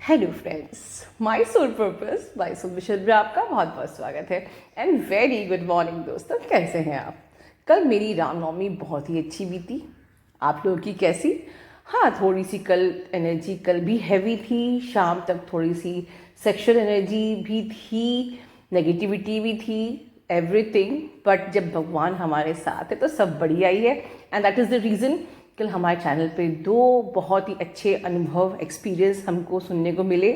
Hello friends, my soul purpose my soul mission में आपका बहुत बहुत स्वागत है एंड वेरी गुड मॉर्निंग दोस्तों। कैसे हैं आप? कल मेरी रामनवमी बहुत ही अच्छी बीती। आप लोगों की कैसी? हाँ, थोड़ी सी कल एनर्जी कल भी हैवी थी, शाम तक थोड़ी सी सेक्शुअल एनर्जी भी थी, नेगेटिविटी भी थी, एवरीथिंग। बट जब भगवान हमारे साथ है तो सब बढ़िया ही है and that is the reason कल हमारे चैनल पे दो बहुत ही अच्छे अनुभव एक्सपीरियंस हमको सुनने को मिले।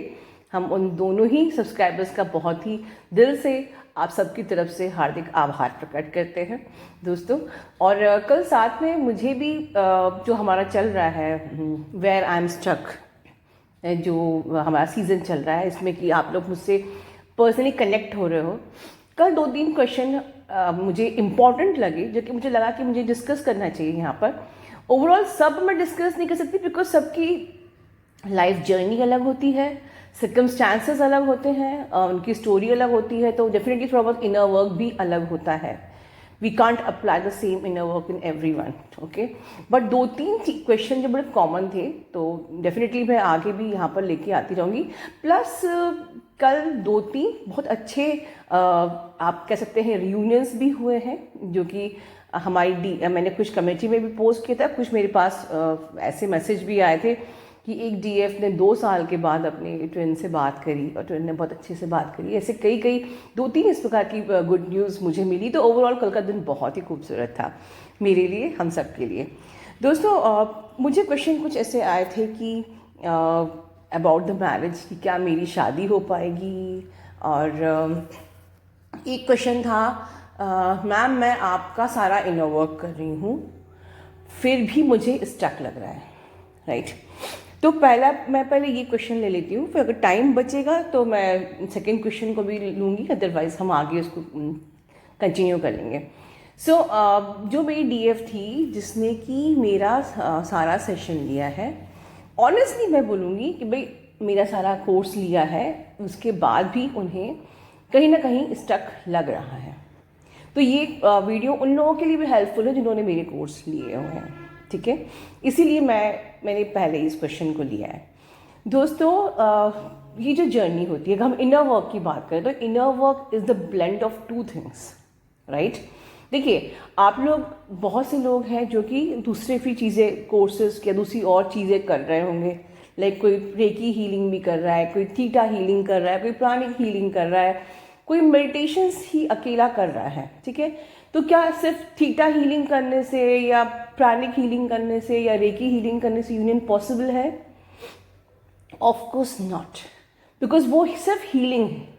हम उन दोनों ही सब्सक्राइबर्स का बहुत ही दिल से आप सबकी तरफ से हार्दिक आभार प्रकट करते हैं दोस्तों। और कल साथ में मुझे भी जो हमारा चल रहा है वेयर आई एम स्टक, जो हमारा सीज़न चल रहा है, इसमें कि आप लोग मुझसे पर्सनली कनेक्ट हो रहे हो। कल दो तीन क्वेश्चन मुझे इम्पॉर्टेंट लगे, जो कि मुझे लगा कि मुझे डिस्कस करना चाहिए यहाँ पर। ओवरऑल सब मैं डिस्कस नहीं कर सकती बिकॉज सबकी लाइफ जर्नी अलग होती है, सर्कमस्टांसेस अलग होते हैं, उनकी स्टोरी अलग होती है, तो डेफिनेटली थोड़ा बहुत इनर वर्क भी अलग होता है। We can't apply the same inner work in every one, okay. But दो तीन क्वेश्चन जो बड़े कॉमन थे, तो डेफिनेटली मैं आगे भी यहाँ पर लेके आती रहूँगी। प्लस कल दो तीन बहुत अच्छे आप कह सकते हैं रियूनियंस भी हुए हैं, जो कि मैंने कुछ कमेटी में भी पोस्ट किया था, कुछ मेरे पास ऐसे मैसेज भी आए थे कि एक डीएफ ने 2 साल के बाद अपने ट्विन से बात करी और ट्विन ने बहुत अच्छे से बात करी। ऐसे कई कई दो तीन इस प्रकार की गुड न्यूज़ मुझे मिली। तो ओवरऑल कल का दिन बहुत ही खूबसूरत था मेरे लिए, हम सब के लिए। दोस्तों मुझे क्वेश्चन कुछ ऐसे आए थे कि अबाउट द मैरिज, कि क्या मेरी शादी हो पाएगी। और एक क्वेश्चन था, मैम मैं आपका सारा इनर वर्क कर रही हूँ फिर भी मुझे स्टक लग रहा है, राइट। तो मैं पहले ये क्वेश्चन ले लेती हूँ, फिर अगर टाइम बचेगा तो मैं सेकंड क्वेश्चन को भी लूँगी, अदरवाइज हम आगे उसको कंटिन्यू कर लेंगे। सो जो मेरी डीएफ थी जिसने कि मेरा सारा सेशन लिया है, ऑनेस्टली मैं बोलूँगी कि भाई मेरा सारा कोर्स लिया है, उसके बाद भी उन्हें कहीं ना कहीं स्टक लग रहा है। तो ये वीडियो उन लोगों के लिए भी हेल्पफुल है जिन्होंने मेरे कोर्स लिए हुए हैं, ठीक है। इसीलिए मैंने पहले इस क्वेश्चन को लिया है। दोस्तों ये जो जर्नी होती है, अगर हम इनर वर्क की बात करें तो inner work is the blend of two things, right. देखिए, आप लोग बहुत से लोग हैं जो कि दूसरे भी चीज़ें कोर्सेज या दूसरी और चीज़ें कर रहे होंगे, लाइक कोई रेकी हीलिंग भी कर रहा है, कोई थीटा हीलिंग कर रहा है, कोई प्राणिक हीलिंग कर रहा है, कोई मेडिटेशंस ही अकेला कर रहा है, ठीक है। तो क्या सिर्फ थीटा हीलिंग करने से या प्राणिक हीलिंग करने से या रेकी हीलिंग करने से यूनियन पॉसिबल है? ऑफ कोर्स नॉट, बिकॉज वो सिर्फ हीलिंग है,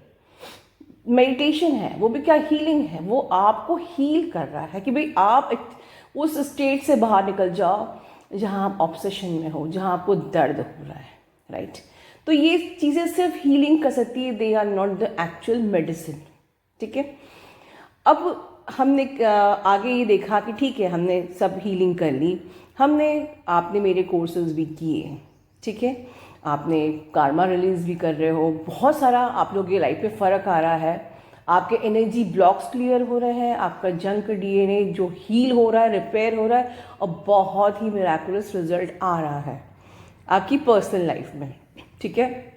मेडिटेशन है, वो भी क्या हीलिंग है, वो आपको हील कर रहा है कि भाई आप उस स्टेट से बाहर निकल जाओ जहाँ आप ऑब्सेशन में हो, जहाँ आपको दर्द हो रहा है, राइट। तो ये चीज़ें सिर्फ हीलिंग कर सकती है, they are not the actual medicine, ठीक है। अब हमने आगे ये देखा कि ठीक है, हमने सब हीलिंग कर ली, आपने मेरे कोर्सेज भी किए, ठीक है, आपने कार्मा रिलीज भी कर रहे हो, बहुत सारा आप लोग के लाइफ में फ़र्क आ रहा है, आपके एनर्जी ब्लॉक्स क्लियर हो रहे हैं, आपका जंक डीएनए जो हील हो रहा है, रिपेयर हो रहा है, और बहुत ही मिराकुलस रिजल्ट आ रहा है आपकी पर्सनल लाइफ में, ठीक है।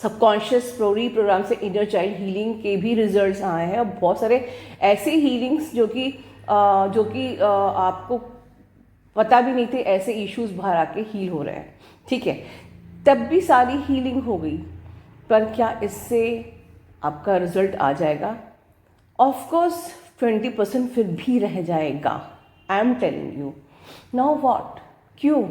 सबकॉन्शियस प्रोग्राम से इनर चाइल्ड हीलिंग के भी रिजल्ट्स आए हैं, और बहुत सारे ऐसे हीलिंग्स जो कि आपको पता भी नहीं थे, ऐसे इश्यूज बाहर आके हील हो रहे हैं, ठीक है। तब भी सारी हीलिंग हो गई, पर क्या इससे आपका रिजल्ट आ जाएगा? ऑफ कोर्स 20% फिर भी रह जाएगा, I am telling you. Now what, क्यों?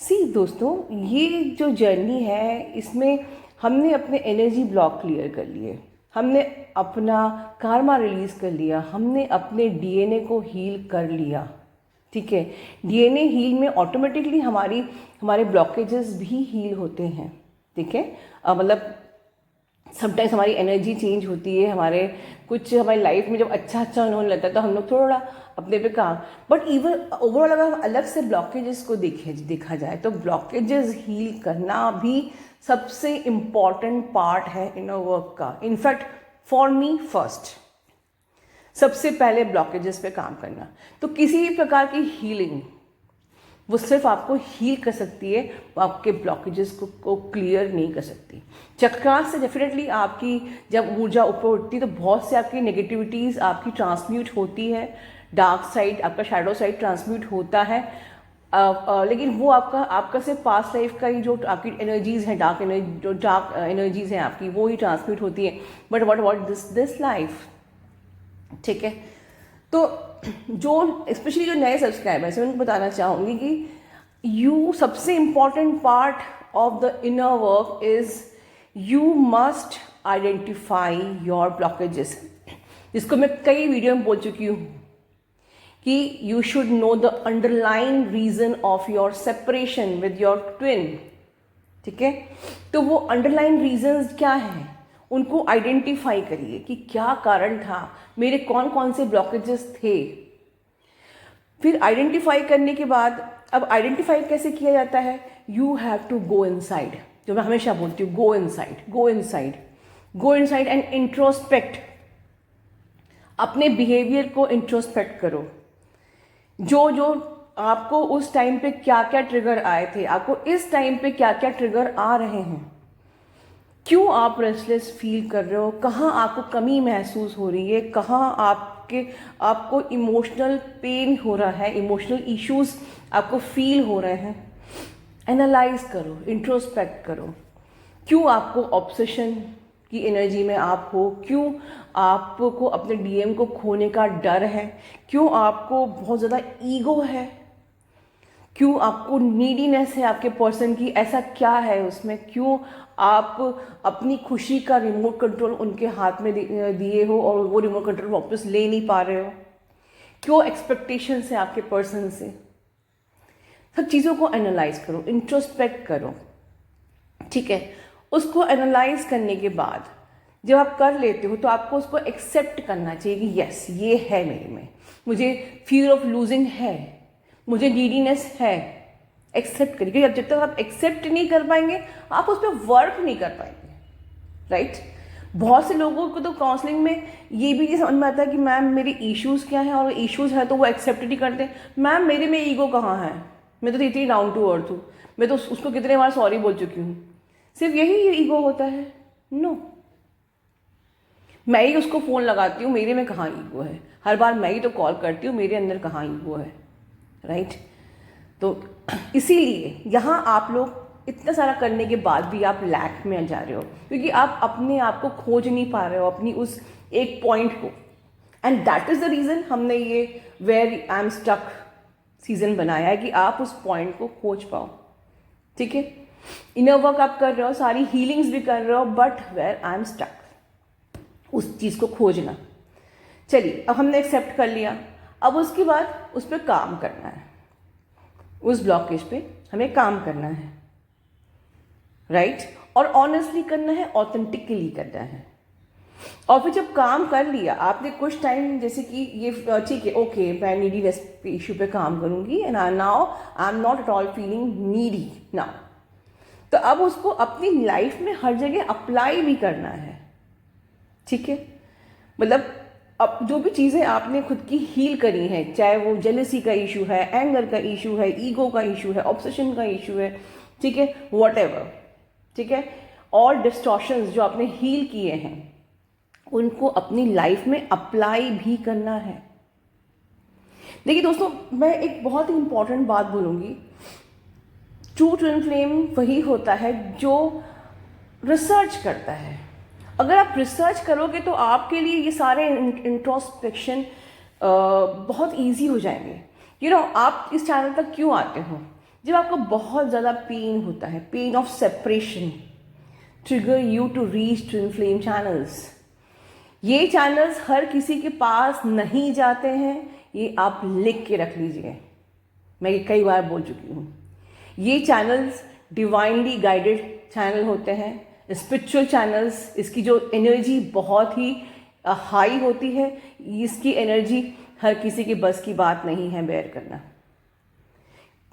सी दोस्तों, ये जो जर्नी है, इसमें हमने अपने एनर्जी ब्लॉक क्लियर कर लिए, हमने अपना कार्मा रिलीज कर लिया, हमने अपने डीएनए को हील कर लिया, ठीक है। डीएनए हील में ऑटोमेटिकली हमारे ब्लॉकेजेस भी हील होते हैं, ठीक है। मतलब समटाइम्स हमारी एनर्जी चेंज होती है, हमारी लाइफ में जब अच्छा होने लगता है तो हम लोग थोड़ा अपने पे काम, बट इवन ओवरऑल अगर हम अलग से ब्लॉकेजेस को देखा जाए तो ब्लॉकेजेस हील करना भी सबसे इम्पॉर्टेंट पार्ट है इनर वर्क का। इनफैक्ट फॉर मी फर्स्ट, सबसे पहले ब्लॉकेजेस पे काम करना। तो किसी भी प्रकार की हीलिंग वो सिर्फ आपको हील कर सकती है, वो आपके ब्लॉकेजेस को क्लियर नहीं कर सकती। चक्रांत से डेफिनेटली आपकी जब ऊर्जा ऊपर उठती है तो बहुत से आपकी नेगेटिविटीज़ आपकी ट्रांसम्यूट होती है, डार्क साइड, आपका शैडो साइड ट्रांसम्यूट होता है। लेकिन वो आपका सिर्फ पास्ट लाइफ का ही जो आपकी एनर्जीज हैं, डार्क एनर्जीज हैं आपकी, वो ही ट्रांसम्यूट होती है। But what about this life, ठीक है। तो जो स्पेशली जो नए सब्सक्राइबर्स हैं उनको बताना चाहूँगी कि सबसे important part of the inner work is you must identify your blockages, जिसको मैं कई वीडियो में बोल चुकी हूँ कि you should know the underline reason of your separation with your twin, ठीक है। तो वो अंडरलाइन रीजंस क्या हैं, उनको आइडेंटिफाई करिए कि क्या कारण था, मेरे कौन कौन से ब्लॉकेजेस थे। फिर आइडेंटिफाई करने के बाद, अब आइडेंटिफाई कैसे किया जाता है, you have to go inside, जो मैं हमेशा बोलती हूँ, गो इनसाइड एंड इंट्रोस्पेक्ट, अपने बिहेवियर को इंट्रोस्पेक्ट करो। जो आपको उस टाइम पे क्या क्या ट्रिगर आए थे, आपको इस टाइम पे क्या क्या ट्रिगर आ रहे हैं, क्यों आप रेस्टलेस फील कर रहे हो, कहाँ आपको कमी महसूस हो रही है, कहाँ आपको इमोशनल पेन हो रहा है, इमोशनल इश्यूज आपको फील हो रहे हैं। एनालाइज करो, इंट्रोस्पेक्ट करो, क्यों आपको ऑब्सेशन की एनर्जी में आप हो, क्यों आपको अपने डीएम को खोने का डर है, क्यों आपको बहुत ज़्यादा ईगो है, क्यों आपको नीडीनेस है आपके पर्सन की, ऐसा क्या है उसमें, क्यों आप अपनी खुशी का रिमोट कंट्रोल उनके हाथ में दिए हो और वो रिमोट कंट्रोल वापस ले नहीं पा रहे हो, क्यों एक्सपेक्टेशंस है आपके पर्सन से। सब चीज़ों को एनालाइज करो, इंट्रोस्पेक्ट करो, ठीक है। उसको एनालाइज करने के बाद जब आप कर लेते हो तो आपको उसको एक्सेप्ट करना चाहिए कि यस, ये है मेरे में, मुझे फियर ऑफ लूजिंग है, मुझे नीडीनेस है। एक्सेप्ट करिए, क्योंकि जब तक आप एक्सेप्ट नहीं कर पाएंगे आप उस पर वर्क नहीं कर पाएंगे, राइट। बहुत से लोगों को तो काउंसलिंग में ये भी नहीं समझ में आता है कि मैम मेरे इश्यूज़ क्या हैं, और इश्यूज़ है तो वो एक्सेप्ट नहीं करते। मैम मेरे में ईगो कहाँ है, मैं तो इतनी डाउन टू अर्थ हूँ, मैं तो उसको कितने बार सॉरी बोल चुकी हूँ, सिर्फ यही ईगो होता है। नो, मैं ही उसको फ़ोन लगाती हूँ, मेरे में कहाँ ईगो है, हर बार मैं ही तो कॉल करती हूँ, मेरे अंदर कहाँ ईगो है, राइट। तो इसीलिए यहाँ आप लोग इतना सारा करने के बाद भी आप लैक में जा रहे हो, क्योंकि आप अपने आप को खोज नहीं पा रहे हो, अपनी उस एक पॉइंट को। And that is the reason हमने ये where I am stuck season बनाया है, कि आप उस पॉइंट को खोज पाओ, ठीक है। इनर वर्क आप कर रहे हो, सारी हीलिंग्स भी कर रहे हो, but where I am stuck, उस चीज़ को खोजना। चलिए, अब हमने एक्सेप्ट कर लिया, अब उसके बाद उस पर काम करना है, उस ब्लॉकेज पे हमें काम करना है, राइट। और ऑनेस्टली करना है, ऑथेंटिकली करना है। और फिर जब काम कर लिया आपने कुछ टाइम, जैसे कि ये ठीक है, ओके, मैं नीडीनेस इशू पे काम करूंगी, and now I am not at all feeling needy now. तो अब उसको अपनी लाइफ में हर जगह अप्लाई भी करना है, ठीक है। मतलब अब जो भी चीज़ें आपने खुद की हील करी हैं, चाहे वो जेलसी का इशू है, एंगर का इशू है, ईगो का इशू है, ऑब्सेशन का इशू है, ठीक है, व्हाटएवर, ठीक है, और डिस्टॉर्शंस जो आपने हील किए हैं उनको अपनी लाइफ में अप्लाई भी करना है। देखिए दोस्तों, मैं एक बहुत ही इंपॉर्टेंट बात बोलूँगी, ट्रू ट्विन फ्लेम वही होता है जो रिसर्च करता है। अगर आप रिसर्च करोगे तो आपके लिए ये सारे इंट्रोस्पेक्शन बहुत इजी हो जाएंगे। आप इस चैनल तक क्यों आते हो? जब आपको बहुत ज़्यादा पेन होता है, pain of separation trigger you to reach twin flame channels. ये चैनल्स हर किसी के पास नहीं जाते हैं, ये आप लिख के रख लीजिए, मैं ये कई बार बोल चुकी हूँ। ये चैनल्स डिवाइनली गाइडेड चैनल होते हैं, स्पिरिचुअल चैनल्स। इसकी जो एनर्जी बहुत ही हाई होती है, इसकी एनर्जी हर किसी के बस की बात नहीं है बेयर करना।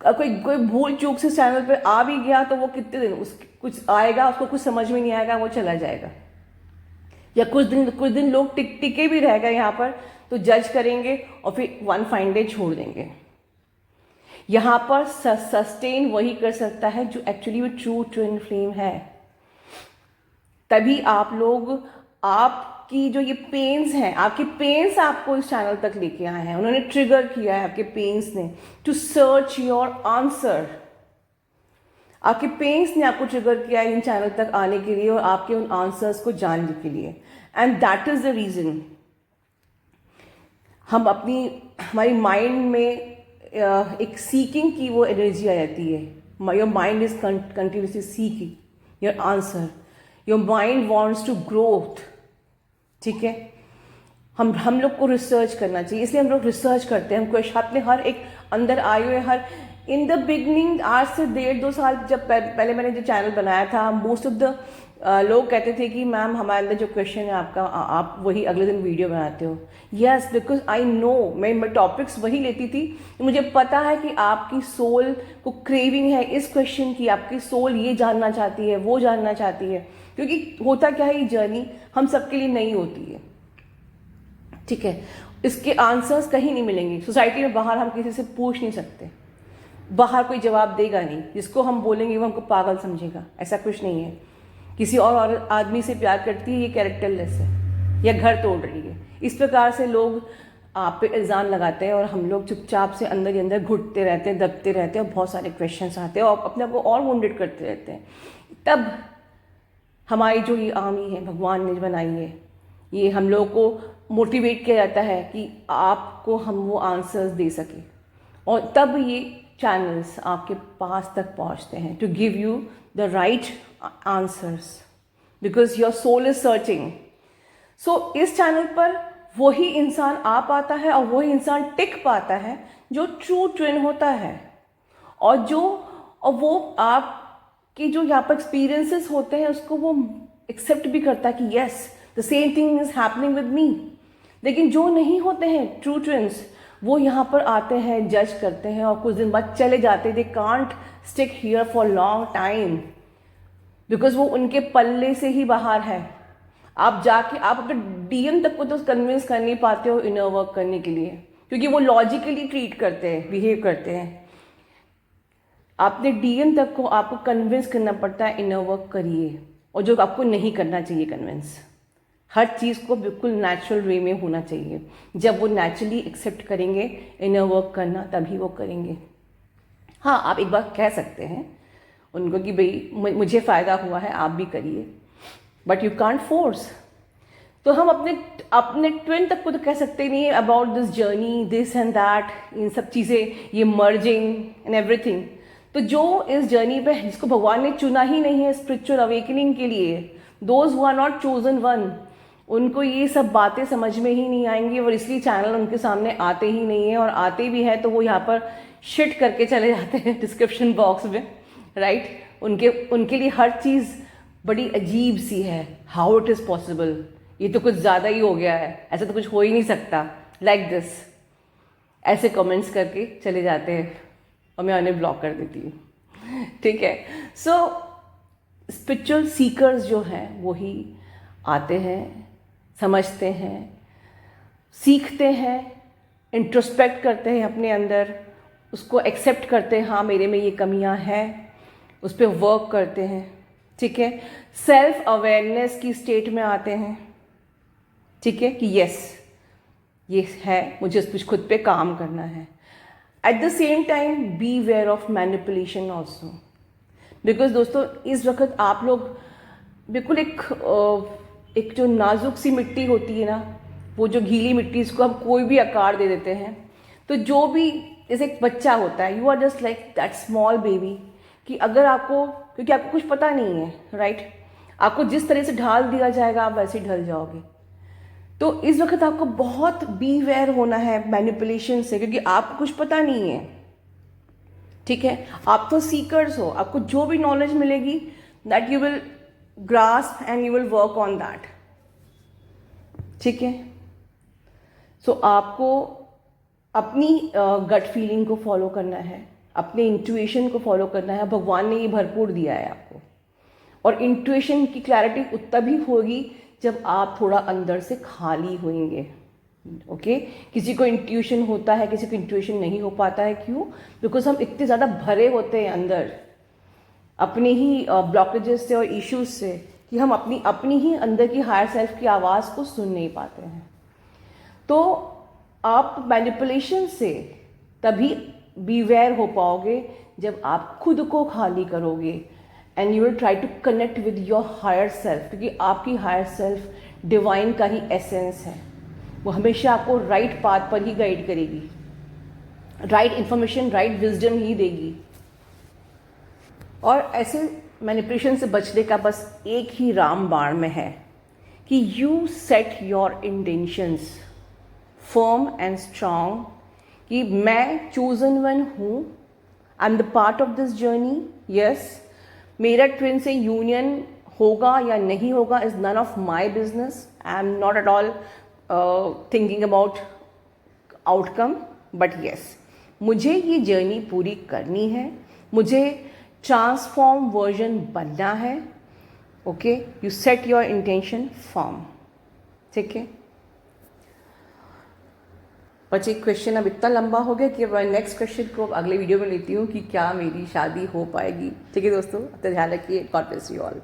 कोई भूल चूक से चैनल पे आ भी गया तो वो कितने दिन कुछ आएगा, उसको कुछ समझ में नहीं आएगा, वो चला जाएगा। या कुछ दिन लोग टिके भी रहेगा यहाँ पर, तो जज करेंगे और फिर वन फाइन डे छोड़ देंगे। यहाँ पर सस्टेन वही कर सकता है जो एक्चुअली वो ट्रू ट्विन फ्लेम है। तभी आप लोग, आपकी जो ये पेन्स हैं, आपके पेन्स आपको इस चैनल तक लेके आए हैं, उन्होंने ट्रिगर किया है आपके पेन्स ने टू सर्च योर आंसर। आपके पेन्स ने आपको ट्रिगर किया है इन चैनल तक आने के लिए और आपके उन आंसर्स को जानने के लिए। And that is the reason हम हमारी माइंड में एक सीकिंग की वो एनर्जी आ जाती है। Your mind is continuously seeking your answer, your mind wants to growth. ठीक है, हम लोग को रिसर्च करना चाहिए, इसलिए हम लोग रिसर्च करते हैं। हमको अपने हर एक अंदर आए हुए इन द बिगनिंग, आज से 1.5-2 साल जब पहले मैंने जो चैनल बनाया था, मोस्ट ऑफ द लोग कहते थे कि मैम हमारे अंदर जो क्वेश्चन है आपका, आप वही अगले दिन वीडियो बनाते हो। यस, बिकॉज आई नो, मैं टॉपिक्स वही लेती थी। मुझे पता है कि आपकी सोल को क्रेविंग है इस क्वेश्चन की, आपकी सोल ये जानना चाहती है, वो जानना चाहती है। क्योंकि होता क्या है, ये जर्नी हम सबके लिए नहीं होती है। ठीक है, इसके आंसर्स कहीं नहीं मिलेंगे सोसाइटी में, बाहर हम किसी से पूछ नहीं सकते, बाहर कोई जवाब देगा नहीं। जिसको हम बोलेंगे वो हमको पागल समझेगा, ऐसा कुछ नहीं है। किसी और आदमी से प्यार करती है, ये कैरेक्टरलेस है या घर तोड़ रही है, इस प्रकार से लोग आप पे इल्ज़ाम लगाते हैं और हम लोग चुपचाप से अंदर ही अंदर घुटते रहते हैं, दबते रहते हैं और बहुत सारे क्वेश्चंस आते हैं और अपने आप को और वुंडेड करते रहते हैं। तब हमारी जो ये आर्मी है भगवान ने बनाई है, ये हम लोग को मोटिवेट किया जाता है कि आपको हम वो आंसर्स दे सकें, और तब ये चैनल्स आपके पास तक पहुंचते हैं to give you the right answers, because your soul is searching. So इस चैनल पर वही इंसान आ पाता है और वही इंसान टिक पाता है जो ट्रू ट्विन होता है, और वो आपकी जो यहाँ पर एक्सपीरियंसेस होते हैं उसको वो एक्सेप्ट भी करता है कि yes the same thing is happening with me. लेकिन जो नहीं होते हैं ट्रू ट्विन्स, वो यहाँ पर आते हैं, जज करते हैं और कुछ दिन बाद चले जाते हैं। They can't stick here for long time because वो उनके पल्ले से ही बाहर है। आप अपने डीएम तक को तो कन्विंस कर नहीं पाते हो इनर वर्क करने के लिए, क्योंकि वो लॉजिकली ट्रीट करते हैं, बिहेव करते हैं। आपने डीएम तक को आपको कन्विंस करना पड़ता है इनर वर्क करिए, और जो आपको नहीं करना चाहिए कन्विंस। हर चीज़ को बिल्कुल नेचुरल वे में होना चाहिए। जब वो नेचुरली एक्सेप्ट करेंगे इनर वर्क करना, तभी वो करेंगे। हाँ, आप एक बार कह सकते हैं उनको कि भाई मुझे फ़ायदा हुआ है, आप भी करिए, बट यू कांट फोर्स। तो हम अपने ट्विन तक को तो कह सकते नहीं है about this journey, this and that, इन सब चीज़ें, ये मर्जिंग एंड एवरीथिंग। तो जो इस जर्नी पे, जिसको भगवान ने चुना ही नहीं है स्पिरिचुअल अवेकनिंग के लिए, those who are not chosen one, उनको ये सब बातें समझ में ही नहीं आएंगी, और इसलिए चैनल उनके सामने आते ही नहीं है। और आते भी हैं तो वो यहाँ पर शिट करके चले जाते हैं डिस्क्रिप्शन बॉक्स में, राइट। उनके लिए हर चीज़ बड़ी अजीब सी है। हाउ इट इज़ पॉसिबल, ये तो कुछ ज़्यादा ही हो गया है, ऐसा तो कुछ हो ही नहीं सकता, लाइक दिस, ऐसे कमेंट्स करके चले जाते हैं और मैं उन्हें ब्लॉक कर देती हूँ। ठीक है, सो स्पिरिचुअल सीकर्स जो हैं वही आते हैं, समझते हैं, सीखते हैं, इंट्रोस्पेक्ट करते हैं अपने अंदर, उसको एक्सेप्ट करते हैं, हाँ मेरे में ये कमियां हैं, उस पर वर्क करते हैं। ठीक है, सेल्फ अवेयरनेस की स्टेट में आते हैं। ठीक है, कि यस ये है, मुझे उस पर खुद पे काम करना है। At the same time be aware of manipulation also, because दोस्तों इस वक्त आप लोग बिल्कुल एक जो नाजुक सी मिट्टी होती है ना, वो जो गीली मिट्टी, इसको हम कोई भी आकार दे देते हैं। तो जो भी, जैसे एक बच्चा होता है, you are just like that small baby, कि अगर आपको, क्योंकि आपको कुछ पता नहीं है, राइट, आपको जिस तरह से ढाल दिया जाएगा आप वैसे ही ढल जाओगे। तो इस वक्त आपको बहुत बी वेयर होना है मैनिपुलेशन से, क्योंकि आपको कुछ पता नहीं है। ठीक है, आप तो सीकर्स हो, आपको जो भी नॉलेज मिलेगी that you will grasp and you will work on that। ठीक है, सो आपको अपनी गट फीलिंग को फॉलो करना है, अपने इंट्यूशन को फॉलो करना है। भगवान ने ये भरपूर दिया है आपको, और इंट्यूशन की क्लैरिटी तभी होगी जब आप थोड़ा अंदर से खाली होंगे। ओके किसी को इंट्यूशन होता है, किसी को इंट्यूशन नहीं हो पाता है। क्यों? बिकॉज हम इतने ज़्यादा भरे होते हैं अंदर अपने ही ब्लॉकेजेस से और इश्यूज से कि हम अपनी ही अंदर की हायर सेल्फ की आवाज़ को सुन नहीं पाते हैं। तो आप मैनिपुलेशन से तभी बीवेयर हो पाओगे जब आप खुद को खाली करोगे and you will try to connect with your higher self, क्योंकि आपकी हायर सेल्फ डिवाइन का ही एसेंस है। वो हमेशा आपको राइट पाथ पर ही गाइड करेगी, राइट इंफॉर्मेशन, राइट विजडम ही देगी। और ऐसे मैनिपुलेशन से बचने का बस एक ही रामबाण में है कि you set your intentions firm and strong कि मैं चूजन वन हूँ, I am the part of this journey. Yes, मेरा ट्विन से यूनियन होगा या नहीं होगा is none of my business. I am not at all thinking about outcome, but yes मुझे ये जर्नी पूरी करनी है, मुझे ट्रांसफॉर्म वर्जन बनना है। Okay, you set your intention firm. ठीक है, बस एक क्वेश्चन अब इतना लंबा हो गया कि अब नेक्स्ट क्वेश्चन को अगले वीडियो में लेती हूँ कि क्या मेरी शादी हो पाएगी। ठीक है दोस्तों, तो ध्यान रखिए। God bless you all.